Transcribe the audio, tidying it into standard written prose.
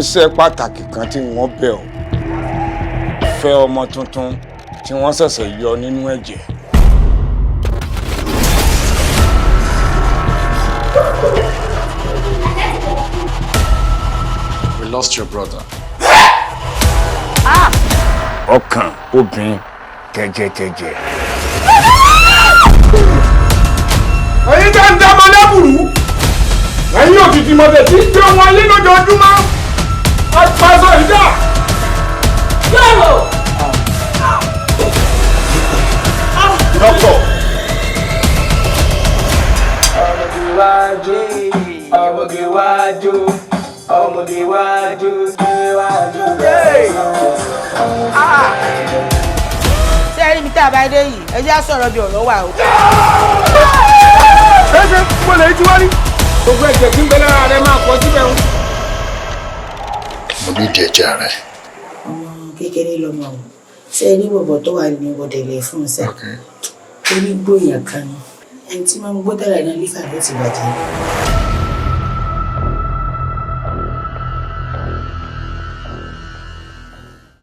níṣẹ́ pàtàkì kan tí wọ́n bẹ̀ ọ́. Fẹ́ ọmọ tuntun tí wọ́n ṣẹ̀ṣẹ̀ yọ nínú ẹ̀jẹ̀. We lost your brother. Ọkàn obìnrin tẹ̀jẹ̀tẹ̀jẹ̀. Ẹ̀yin tá ń dá ọmọ lẹ́bùrú. Ẹ̀yin òtítì mọ̀tẹ̀ tí ń gbé wọn ilé lójoojúmọ́. Àpàṣọ ìjà. Yọ̀rọ̀. Dọ́kọ̀. Ọmọge wájú. Ṣé ẹ rí mi tá a bá dé yìí? Ẹ jẹ́ á sọ̀rọ̀ bí ọ̀rọ̀ wà o. Ṣé mo lè jí wá ní? Gbogbo ẹ̀jẹ̀ tí ń bẹ lára rẹ máa pọ̀ síbẹ̀ o. Mo ní ìdí ẹ̀jẹ̀ rẹ̀. Ọmọ kékeré lọmọ o. Ṣé ẹ ní bọ̀bọ̀ tó wà ní bọ̀dẹ̀lẹ̀ fún ṣá? Onígbòyàn kan ni. Ẹni tí máa ń gbọ́ tẹ́lẹ̀ náà lífà ló ti bàjẹ́.